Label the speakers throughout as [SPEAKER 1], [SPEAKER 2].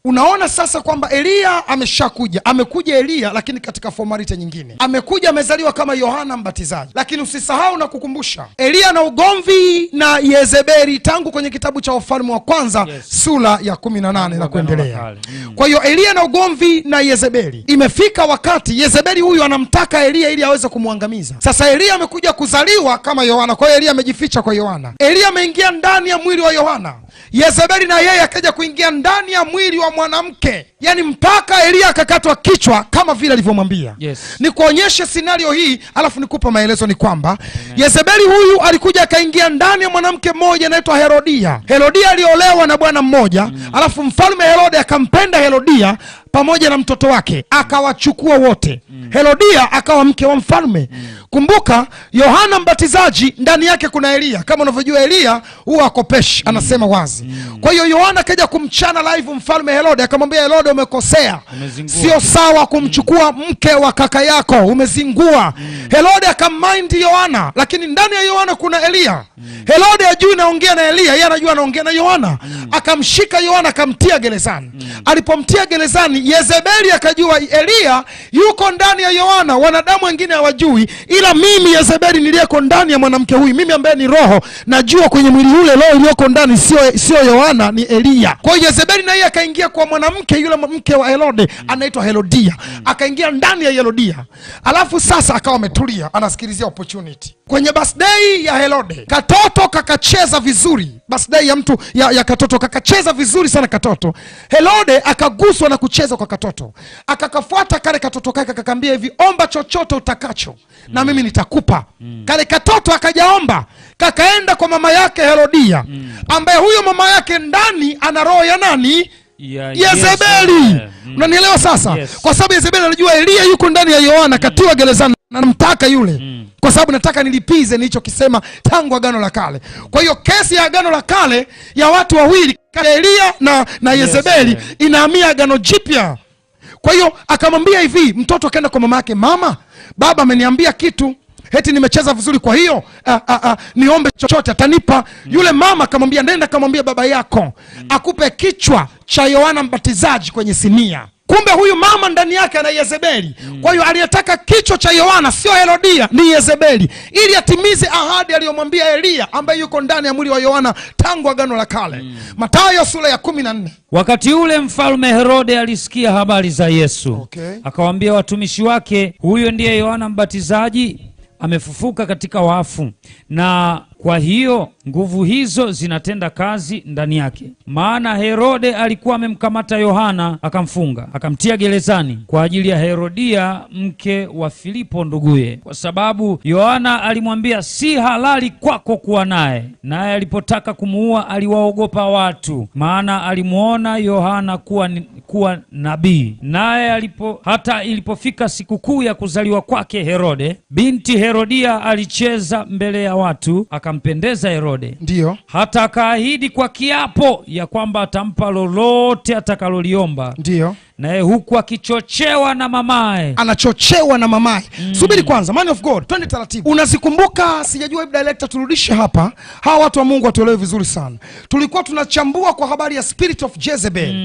[SPEAKER 1] Unaona sasa kwamba Elia ameshakuja. Amekuja Elia lakini katika formality nyingine. Amekuja amezaliwa kama Yohana Mbatizaji. Lakini usisahau na kukumbusha, Elia na ugomvi na Yezebeli tangu kwenye kitabu cha Wafalme wa kwanza sura ya 18 na kuendelea. Kwa hiyo Elia na ugomvi na Yezebeli. Imefika wakati Yezebeli huyu anamtaka Elia ili aweze kumwangamiza. Sasa Elia amekuja kuzaliwa kama Yohana. Kwa hiyo Elia amejificha kwa Yohana. Elia ameingia ndani ya mwili wa Yohana. Yezebeli na yeye akaja kuingia ndani ya mwili wa mwanamke. Yani mpaka Elia akakatwa kichwa kama vile alivyomwambia. Ni kuonyesha scenario hii, alafu nikupa maelezo ni kwamba Yezebeli huyu alikuja akaingia ndani ya mwanamke mmoja anaitwa Herodia. Herodia aliolewa na bwana mmoja, alafu mfalme Herode akampenda Herodia pamoja na mtoto wake, akawachukua wote. Herodia akawa mke wa mfalme. Kumbuka Yohana Mbatizaji ndani yake kuna Elia. Kama unavyojua Elia huwa akopeshi, anasema wazi. Kwa hiyo Yohana kaja kumchana live mfalme Herode, akamwambia Herode, umekosea. Sio sawa kumchukua mke wa kaka yako, umezingua. Herode akammind Yohana, lakini ndani ya Yohana kuna Elia. Herode hajui naongea na Elia, yeye anajua anaongea na Yohana. Akamshika Yohana akamtia gerezani. Alipomtia gerezani, Yezebeli akajua Elia yuko ndani ya Yohana, wanadamu wengine hawajui, ila mimi Yezebeli niliyeko ndani ya mwanamke huyu, mimi ambaye ni roho, najua kwenye mwili ule roho iliyoko ndani sio Yohana, ni Elia. Kwa hiyo Yezebeli na yeye akaingia kwa mwanamke yule, mke wa Herode anaitwa Herodia. Akaingia ndani ya Herodia. Alafu sasa akawa ametulia, anasikilizia opportunity. Kwenye birthday ya Herode, katoto kakacheza vizuri. Birthday ya mtu ya katoto kakacheza vizuri sana katoto. Herode akaguswa na kucheza kwa katoto. Akakafuata kale katoto kake akakambia hivi, omba chochote utakacho na mimi nitakupa. Kale katoto akajaomba, kakaenda kwa mama yake Herodia, ambaye huyo mama yake ndani ana roho ya nani? Yezebeli. Unanielewa sasa? Kwa sababu Yezebeli anajua Elia yuko ndani ya Yohana, katiwa gerezani, na namtaka yule. Kwa sababu nataka nilipize nilichokisema tangu Agano la Kale. Kwa hiyo kesi ya Agano la Kale ya watu wawili, Elia na Yezebeli, inahamia Agano Jipya. Kwa hiyo akamwambia hivi, mtoto akaenda kwa mama yake, mama, baba ameniambia kitu, eti nimecheza vizuri, kwa hiyo niombe chochote atanipa. Yule mama akamwambia, nenda kamwambia baba yako akupe kichwa cha Yohana Mbatizaji kwenye sinia. Kumbe huyu mama ndani yake ana Yezebeli. Kwa hiyo aliyetaka kichwa cha Yohana sio Herodia, ni Yezebeli, ili atimize ahadi aliyomwambia Elia ambaye yuko ndani ya mwili wa Yohana tangu Agano la Kale. Mathayo sura ya 14.
[SPEAKER 2] Wakati ule mfalme Herode alisikia habari za Yesu. Akawaambia watumishi wake, huyo ndiye Yohana Mbatizaji amefufuka katika wafu, na kwa hiyo nguvu hizo zinatenda kazi ndani yake. Maana Herode alikuwa amemkamata Yohana, akamfunga, akamtia gerezani kwa ajili ya Herodia mke wa Filipo nduguye, kwa sababu Yohana alimwambia, si halali kwako kuwa naye. Naye alipotaka kumuua aliwaogopa watu, maana alimuona Yohana kuwa nabii. Naye hata ilipofika sikukuu ya kuzaliwa kwake Herode, binti Herodia alicheza mbele ya watu, akampendeza Herode.
[SPEAKER 1] Ndio.
[SPEAKER 2] Hata akaahidi kwa kiapo ya kwamba atampa lolote atakaloliomba.
[SPEAKER 1] Ndio.
[SPEAKER 2] Naye huku akichochewa na mamaye.
[SPEAKER 1] Anachochewa na mamaye. Subiri kwanza, man of God, twende taratibu. Unazikumbuka, sijajua hebu director turudishe hapa. Hawa watu wa Mungu watuelewe vizuri sana. Tulikuwa tunachambua kwa habari ya spirit of Jezebel.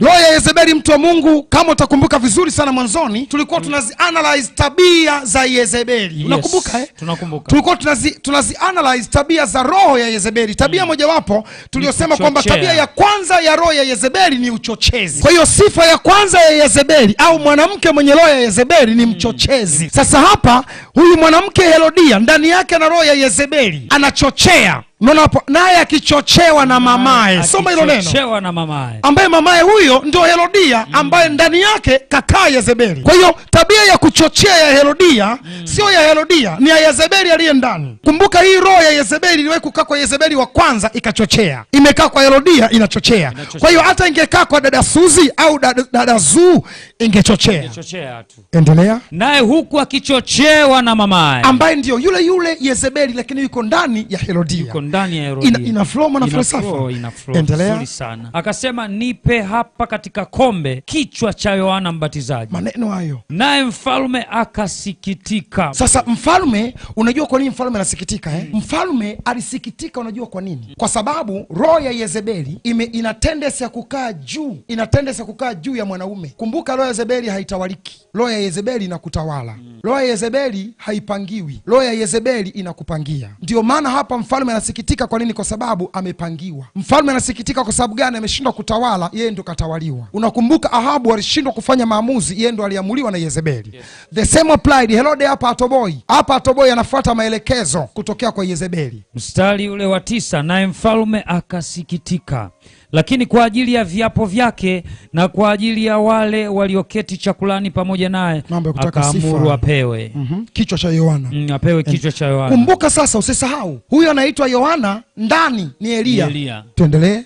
[SPEAKER 1] Roho ya Yezebeli, mtu wa Mungu, kama utakumbuka vizuri sana mwanzoni, tulikuwa tunazi-analyze tabia za Yezebeli. Unakumbuka
[SPEAKER 2] Tunakumbuka.
[SPEAKER 1] Tulikuwa tunazi-analyze tabia za roho ya Yezebeli. Tabia mojawapo tuliyosema kwamba tabia ya kwanza ya roho ya Yezebeli ni uchochezi. Kwa hiyo sifa ya kwanza ya Yezebeli au mwanamke mwenye roho ya Yezebeli ni mchochezi. Sasa hapa huyu mwanamke Herodia ndani yake na roho ya Yezebeli anachochea. Unaona hapo, naye akichochewa na mamaye. Soma hilo neno. Akichochewa
[SPEAKER 2] na mamaye.
[SPEAKER 1] Ambaye mamaye huyo ndio Herodia, ambaye ndani yake kakaa Yezebeli. Kwa hiyo tabia ya kuchochea ya Herodia sio ya Herodia, ni ya Yezebeli aliye ndani. Kumbuka hii roho ya Yezebeli iliwahi kukaa kwa Yezebeli wa kwanza ikachochea. Imekaa kwa Herodia inachochea. Kwa hiyo hata ingekaa kwa dada Suzi au dada Zuu ingechochea.
[SPEAKER 2] Ingechochea tu.
[SPEAKER 1] Endelea.
[SPEAKER 2] Naye huku akichochewa na mamaye,
[SPEAKER 1] ambaye ndio yule Yezebeli lakini yuko ndani ya Herodia.
[SPEAKER 2] ndani ya Herodia.
[SPEAKER 1] Ina flow na falsafa.
[SPEAKER 2] Ina flow nzuri sana. Akasema nipe hapa katika kombe kichwa cha Yohana Mbatizaji.
[SPEAKER 1] Maneno hayo.
[SPEAKER 2] Naye mfalme akasikitika.
[SPEAKER 1] Sasa mfalme, unajua kwa nini mfalme anasikitika Mfalme alisikitika, unajua kwa nini? Kwa sababu roho ya Yezebeli ina tendency ya kukaa juu. Ina tendency ya kukaa juu ya mwanaume. Kumbuka roho ya Yezebeli haitawaliki. Roho ya Yezebeli inakutawala. Roho ya Yezebeli haipangiwi. Roho ya Yezebeli inakupangia. Ndio maana hapa mfalme anasikitika. Kwa nini? Kwa sababu amepangiwa. Mfalme anasikitika kwa sababu gani? Ameshindwa kutawala, yeye ndo katawaliwa. Unakumbuka Ahabu alishindwa kufanya maamuzi, yeye ndo aliamuliwa na Yezebeli. The same applied. Herode hapa atoboi. Hapa atoboi, anafuata maelekezo kutokea kwa Yezebeli.
[SPEAKER 2] Mstari ule wa 9, naye mfalme akasikitika, lakini kwa ajili ya viapo vyake na kwa ajili ya wale walioketi chakulani pamoja naye akaamuru apewe
[SPEAKER 1] kichwa cha Yohana.
[SPEAKER 2] Apewe kichwa cha Yohana.
[SPEAKER 1] Kumbuka sasa, usisahau huyo anaitwa Yohana, ndani ni Elia. Tuendelee.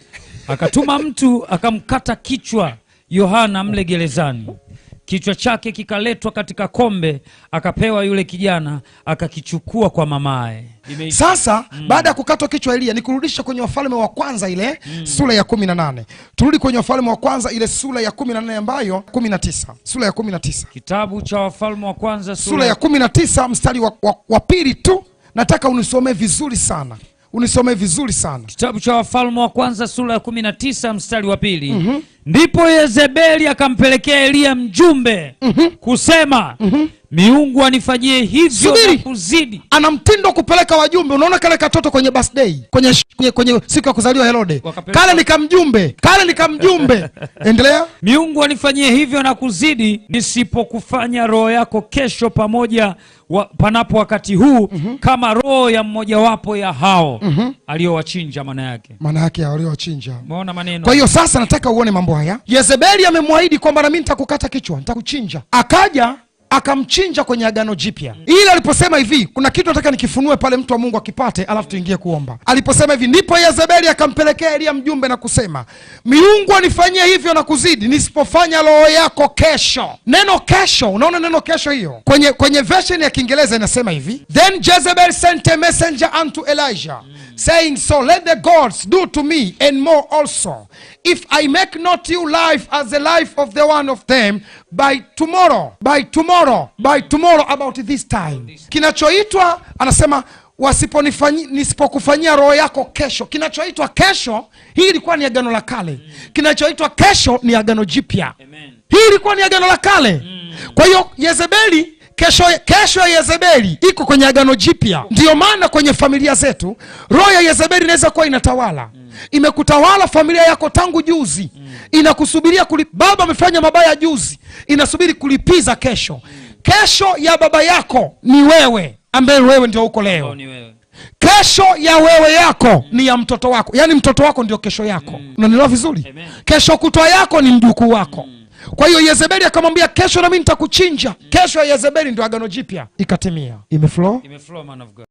[SPEAKER 2] Akatuma mtu akamkata kichwa Yohana mle gerezani. Kichwa chake kikaletwa katika kombe, akapewa yule kijana, akakichukua kwa mamaye.
[SPEAKER 1] Sasa baada ya kukatwa kichwa Elia, nikurudisha kwenye Wafalme wa Kwanza ile sura ya 18. Turudi kwenye Wafalme wa Kwanza ile sura ya 18 ambayo 19. Sura ya 19.
[SPEAKER 2] Kitabu cha Wafalme wa Kwanza
[SPEAKER 1] sura ya 19 mstari wa pili tu. Nataka unisomee vizuri sana. Unisomee vizuri sana.
[SPEAKER 2] Kitabu cha Wafalme wa Kwanza sura ya 19 mstari wa pili. Ndipo Yezebeli akampelekea Elia mjumbe kusema, miungu anifanyie hivyo na kuzidi.
[SPEAKER 1] Ana mtindo kupeleka wajumbe. Unaona kale katoto kwenye birthday, kwenye siku ya kuzaliwa Herode, kale nikamjumbe. Endelea.
[SPEAKER 2] Miungu anifanyie hivyo na kuzidi, nisipokufanya roho yako kesho pamoja panapo wakati huu kama roho ya mmoja wapo ya hao aliyowachinja. Maana yake aliyowachinja. Umeona maneno?
[SPEAKER 1] Kwa hiyo sasa nataka uone mambo haya. Yezebeli amemwahidi kwamba na mimi nitakukata kichwa, nitakuchinja. Akaja akamchinja kwenye Agano Jipya. Ile aliposema hivi, kuna kitu nataka nikifunue pale, mtu wa Mungu akipate, alafu tuingie kuomba. Aliposema hivi, ndipo Yezebeli akampelekea Elia mjumbe na kusema, miungu anifanyie hivyo na kuzidi, nisipofanya roho yako kesho. Neno kesho, unaona neno kesho hiyo kwenye version ya Kiingereza inasema hivi, then Jezebel sent a messenger unto Elijah saying, so let the gods do to me and more also, if I make not you life as the life of the one of them by tomorrow about this time. Kinachoitwa, anasema nisipokufanyia roho yako kesho. Kinachoitwa kesho, hii ilikuwa ni Agano la Kale. Kinachoitwa kesho ni Agano Jipya. Hii ilikuwa ni Agano la Kale. Kwa hiyo Yezebeli, kesho ya Yezebeli iko kwenye Agano Jipya. Ndio maana kwenye familia zetu roho ya Yezebeli inaweza kuwa inatawala. Imekutawala familia yako tangu juzi. Inakusubiria baba amefanya mabaya juzi, inasubiri kulipiza kesho. Kesho ya baba yako ni wewe, ambaye wewe ndio uko leo. Kesho ya wewe yako ni ya mtoto wako. Yaani mtoto wako ndio kesho yako. Unanielewa vizuri? Kesho kutwa yako ni mjukuu wako. Kwa hiyo Yezebeli akamwambia, kesho na mimi nitakuchinja. Kesho ya Yezebeli ndio Agano Jipya ikatimia. Imeflow man of God.